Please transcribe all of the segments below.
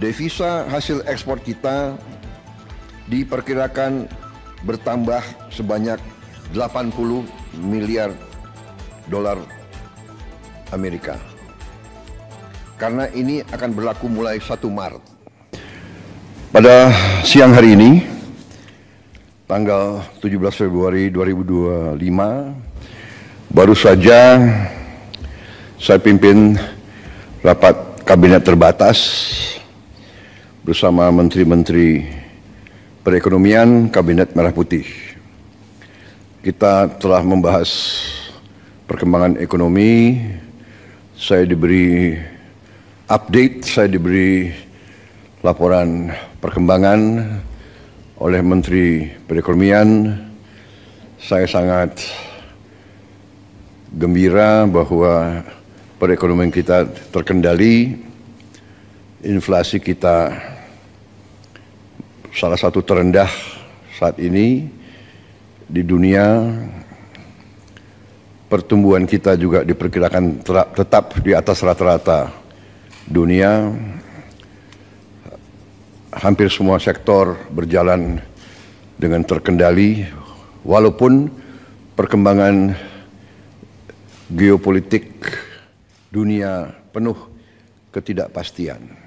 devisa hasil ekspor kita diperkirakan bertambah sebanyak 80 miliar dolar Amerika. Karena ini akan berlaku mulai 1 Maret. Pada siang hari ini, tanggal 17 Februari 2025, baru saja saya pimpin rapat kabinet terbatas bersama Menteri-Menteri Perekonomian Kabinet Merah Putih. Kita telah membahas perkembangan ekonomi, saya diberi update, saya diberi laporan perkembangan oleh Menteri Perekonomian. Saya sangat gembira bahwa perekonomian kita terkendali, inflasi kita salah satu terendah saat ini di dunia. Pertumbuhan kita juga diperkirakan tetap di atas rata-rata dunia. Hampir semua sektor berjalan dengan terkendali, walaupun perkembangan geopolitik dunia penuh ketidakpastian.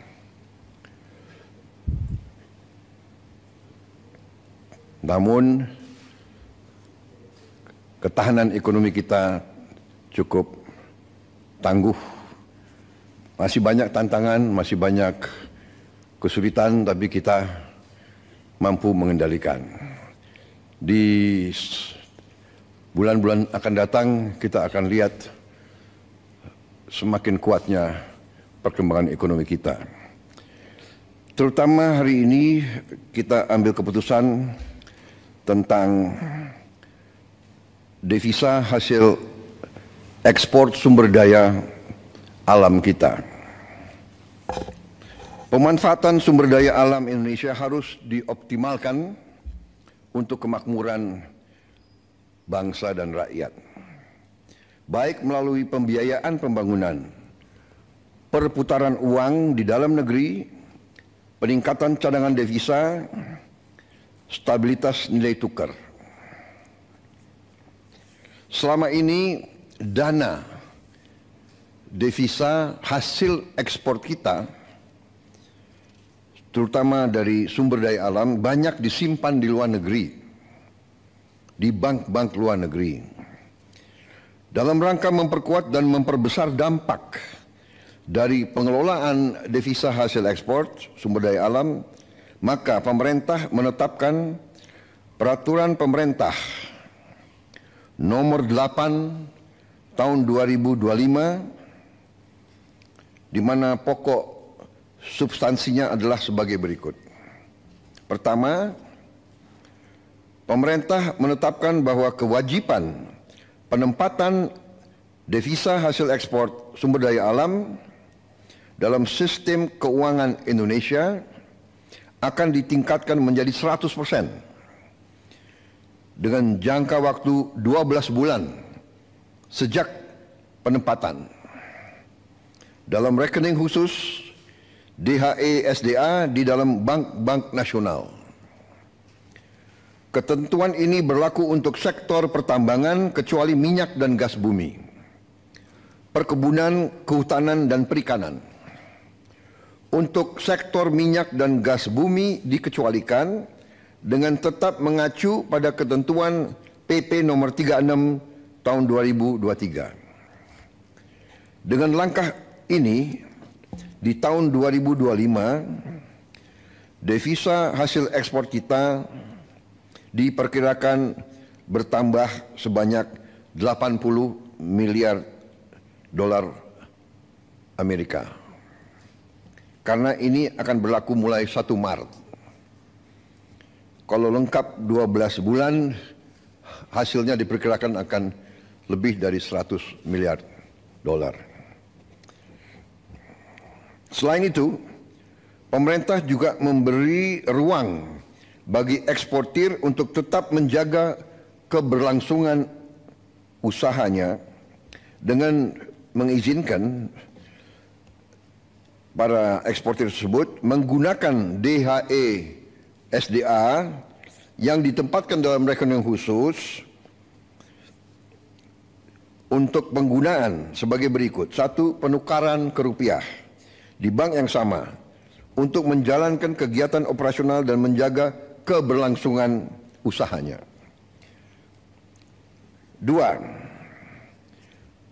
Namun, ketahanan ekonomi kita cukup tangguh. Masih banyak tantangan, masih banyak kesulitan, tapi kita mampu mengendalikan. Di bulan-bulan akan datang, kita akan lihat semakin kuatnya perkembangan ekonomi kita. Terutama hari ini kita ambil keputusan tentang devisa hasil ekspor sumber daya alam kita. Pemanfaatan sumber daya alam Indonesia harus dioptimalkan untuk kemakmuran bangsa dan rakyat, baik melalui pembiayaan pembangunan, perputaran uang di dalam negeri, peningkatan cadangan devisa, stabilitas nilai tukar. Selama ini dana devisa hasil ekspor kita, terutama dari sumber daya alam, banyak disimpan di luar negeri, di bank-bank luar negeri. Dalam rangka memperkuat dan memperbesar dampak dari pengelolaan devisa hasil ekspor sumber daya alam, maka pemerintah menetapkan peraturan pemerintah nomor 8 tahun 2025, di mana pokok substansinya adalah sebagai berikut. Pertama, pemerintah menetapkan bahwa kewajiban penempatan devisa hasil ekspor sumber daya alam dalam sistem keuangan Indonesia akan ditingkatkan menjadi 100% dengan jangka waktu 12 bulan sejak penempatan dalam rekening khusus DHE SDA di dalam bank-bank nasional. Ketentuan ini berlaku untuk sektor pertambangan kecuali minyak dan gas bumi, perkebunan, kehutanan, dan perikanan. Untuk sektor minyak dan gas bumi dikecualikan dengan tetap mengacu pada ketentuan PP nomor 36 tahun 2023. Dengan langkah ini, di tahun 2025, devisa hasil ekspor kita diperkirakan bertambah sebanyak 80 miliar dolar Amerika. Karena ini akan berlaku mulai 1 Maret. Kalau lengkap 12 bulan, hasilnya diperkirakan akan lebih dari 100 miliar dolar. Selain itu, pemerintah juga memberi ruang bagi eksportir untuk tetap menjaga keberlangsungan usahanya dengan mengizinkan para eksportir tersebut menggunakan DHE SDA yang ditempatkan dalam rekening khusus untuk penggunaan sebagai berikut. 1. Penukaran ke rupiah di bank yang sama untuk menjalankan kegiatan operasional dan menjaga keberlangsungan usahanya. 2.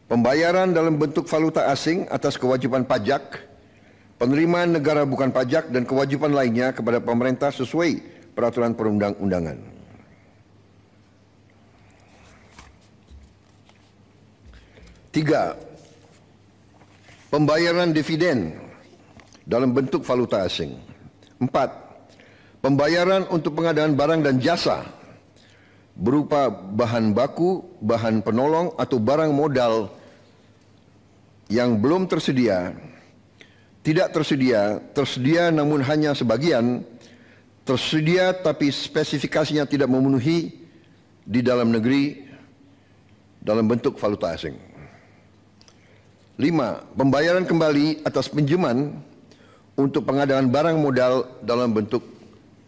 Pembayaran dalam bentuk valuta asing atas kewajiban pajak, penerimaan negara bukan pajak dan kewajiban lainnya kepada pemerintah sesuai peraturan perundang-undangan. 3. Pembayaran dividen dalam bentuk valuta asing. 4. Pembayaran untuk pengadaan barang dan jasa berupa bahan baku, bahan penolong atau barang modal yang belum tersedia, tidak tersedia, tersedia namun hanya sebagian, tersedia tapi spesifikasinya tidak memenuhi di dalam negeri dalam bentuk valuta asing. 5. Pembayaran kembali atas pinjaman untuk pengadaan barang modal dalam bentuk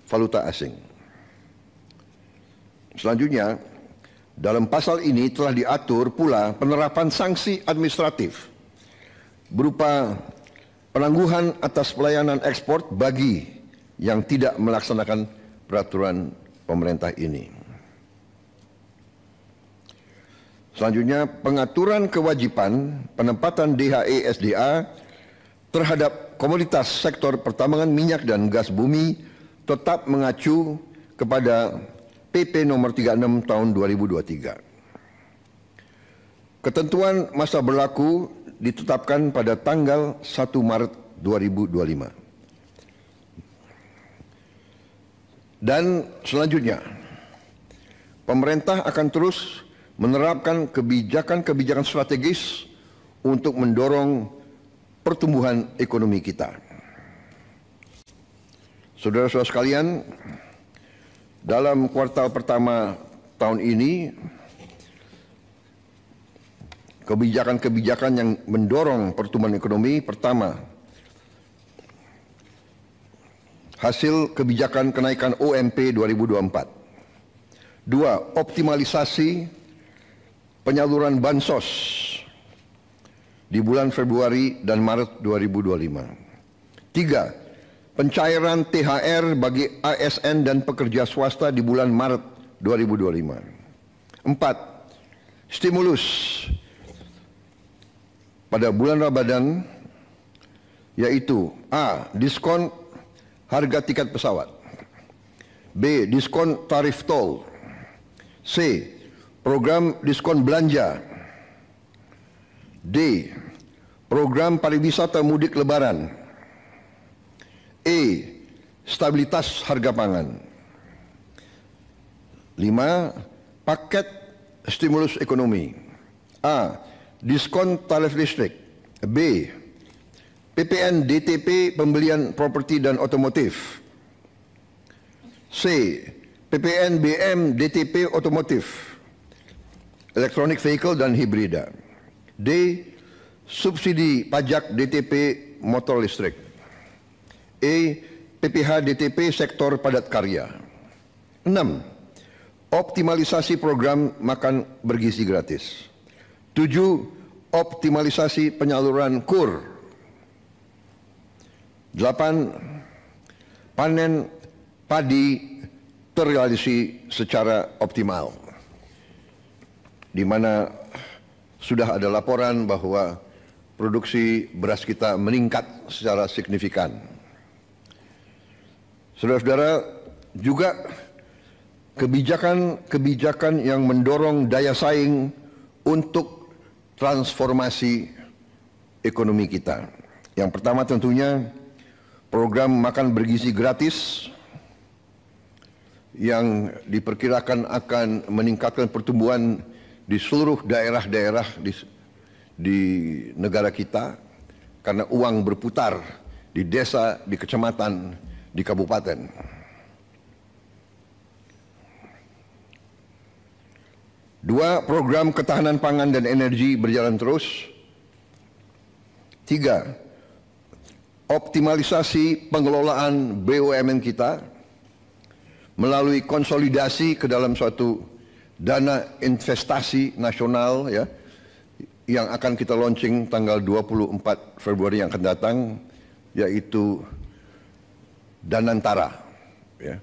valuta asing. Selanjutnya, dalam pasal ini telah diatur pula penerapan sanksi administratif berupa penangguhan atas pelayanan ekspor bagi yang tidak melaksanakan peraturan pemerintah ini. Selanjutnya, pengaturan kewajiban penempatan DHE SDA terhadap komoditas sektor pertambangan minyak dan gas bumi tetap mengacu kepada PP nomor 36 tahun 2023. Ketentuan masa berlaku ditetapkan pada tanggal 1 Maret 2025. Dan selanjutnya, pemerintah akan terus menerapkan kebijakan-kebijakan strategis untuk mendorong pertumbuhan ekonomi kita. Saudara-saudara sekalian, dalam kuartal pertama tahun ini, kebijakan-kebijakan yang mendorong pertumbuhan ekonomi, pertama, hasil kebijakan kenaikan OMP 2024. 2. Optimalisasi penyaluran bansos di bulan Februari dan Maret 2025. 3. Pencairan THR bagi ASN dan pekerja swasta di bulan Maret 2025. 4. Stimulus pada bulan Ramadan, yaitu A. Diskon harga tiket pesawat, B. Diskon tarif tol, C. Program diskon belanja, D. Program pariwisata mudik lebaran, E. Stabilitas harga pangan. 5. Paket stimulus ekonomi. A. Diskon tarif listrik, B. PPN DTP pembelian properti dan otomotif, C. PPN BM DTP otomotif, elektronik vehicle dan hibrida, D. Subsidi pajak DTP motor listrik, E. PPH DTP sektor padat karya. 6. Optimalisasi program makan bergizi gratis. 7. Optimalisasi penyaluran KUR. 8. Panen padi terrealisasi secara optimal, di mana sudah ada laporan bahwa produksi beras kita meningkat secara signifikan. Saudara-saudara, juga kebijakan-kebijakan yang mendorong daya saing untuk transformasi ekonomi kita. Yang pertama tentunya program makan bergizi gratis yang diperkirakan akan meningkatkan pertumbuhan di seluruh daerah-daerah di negara kita, karena uang berputar di desa, di kecamatan, di kabupaten. 2. Program ketahanan pangan dan energi berjalan terus. 3. optimalisasi pengelolaan BUMN kita melalui konsolidasi ke dalam suatu dana investasi nasional ya, yang akan kita launching tanggal 24 Februari yang akan datang, yaitu Danantara. Ya.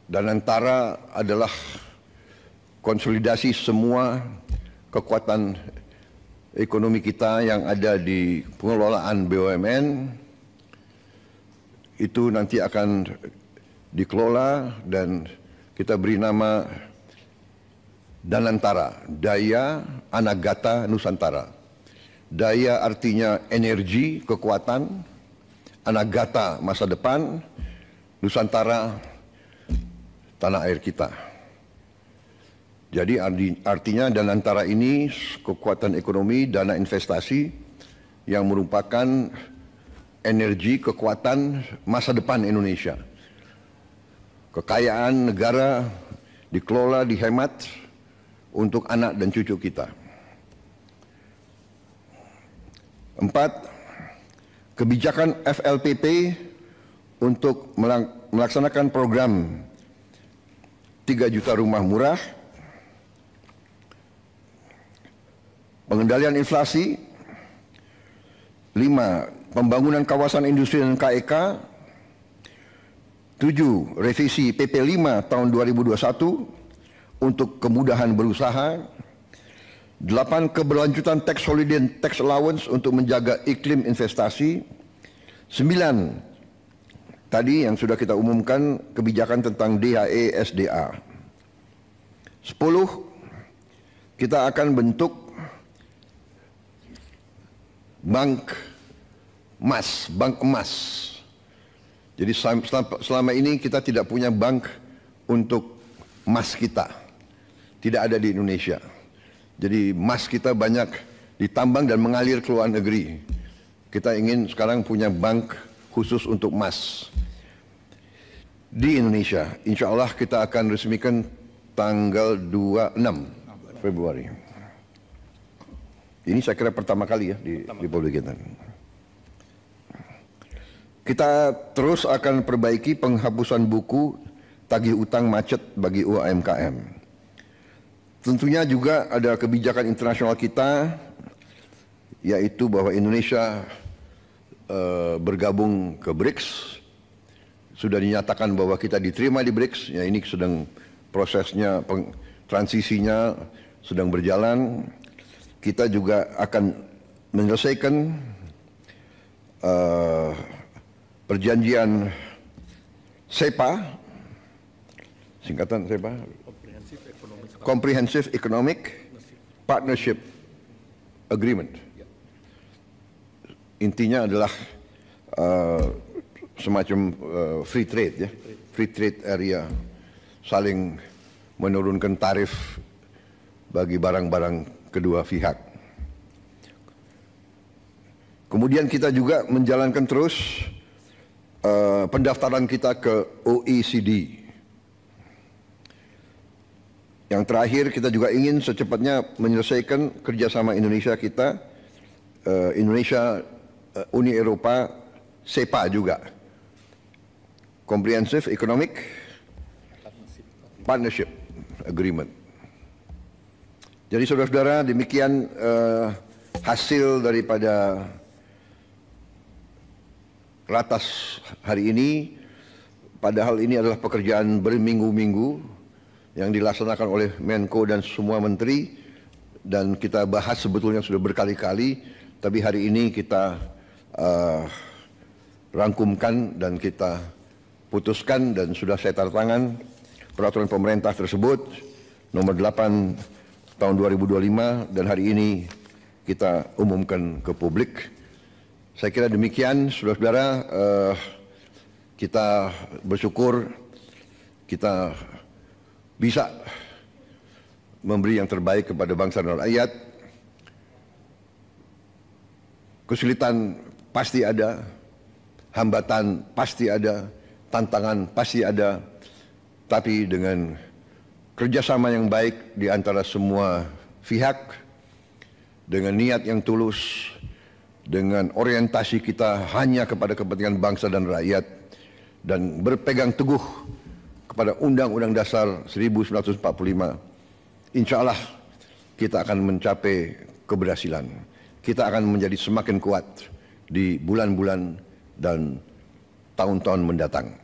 Danantara adalah konsolidasi semua kekuatan ekonomi kita yang ada di pengelolaan BUMN. Itu nanti akan dikelola dan kita beri nama Danantara, Daya Anagata Nusantara. Daya artinya energi, kekuatan, Anagata masa depan, Nusantara tanah air kita. Jadi artinya Danantara ini kekuatan ekonomi, dana investasi yang merupakan energi, kekuatan masa depan Indonesia. Kekayaan negara dikelola, dihemat untuk anak dan cucu kita. 4. Kebijakan FLPP untuk melaksanakan program 3 juta rumah murah, pengendalian inflasi. 5. Pembangunan kawasan industri dan KEK. 7. Revisi PP 5 tahun 2021 untuk kemudahan berusaha. 8. Keberlanjutan tax holiday dan tax allowance untuk menjaga iklim investasi. 9. Tadi yang sudah kita umumkan kebijakan tentang DHE SDA. 10. Kita akan bentuk bank emas. Jadi selama ini kita tidak punya bank untuk emas kita. Tidak ada di Indonesia. Jadi emas kita banyak ditambang dan mengalir ke luar negeri. Kita ingin sekarang punya bank khusus untuk emas di Indonesia. Insya Allah kita akan resmikan tanggal 26 Februari. Ini saya kira pertama kali ya di Republik kita. Kita terus akan perbaiki penghapusan buku tagih utang macet bagi UMKM. Tentunya juga ada kebijakan internasional kita, yaitu bahwa Indonesia bergabung ke BRICS. Sudah dinyatakan bahwa kita diterima di BRICS. Ya, ini sedang prosesnya, transisinya sedang berjalan. Kita juga akan menyelesaikan perjanjian SEPA, singkatan SEPA, Comprehensive Economic Partnership Agreement. Intinya adalah semacam free trade ya, free trade area, saling menurunkan tarif bagi barang-barang kedua pihak. Kemudian kita juga menjalankan terus pendaftaran kita ke OECD. Yang terakhir kita juga ingin secepatnya menyelesaikan kerjasama Indonesia kita, Indonesia Uni Eropa, SEPA juga, Comprehensive Economic Partnership Agreement. Jadi saudara-saudara, demikian hasil daripada ratas hari ini. Padahal ini adalah pekerjaan berminggu-minggu yang dilaksanakan oleh Menko dan semua menteri, dan kita bahas sebetulnya sudah berkali-kali, tapi hari ini kita rangkumkan dan kita putuskan, dan sudah saya tanda tangan peraturan pemerintah tersebut nomor 8 tahun 2025, dan hari ini kita umumkan ke publik. Saya kira demikian, saudara-saudara. Kita bersyukur kita bisa memberi yang terbaik kepada bangsa dan rakyat. Kesulitan pasti ada, hambatan pasti ada, tantangan pasti ada, tapi dengan kerjasama yang baik di antara semua pihak, dengan niat yang tulus, dengan orientasi kita hanya kepada kepentingan bangsa dan rakyat dan berpegang teguh kepada Undang-Undang Dasar 1945, insya Allah kita akan mencapai keberhasilan. Kita akan menjadi semakin kuat di bulan-bulan dan tahun-tahun mendatang.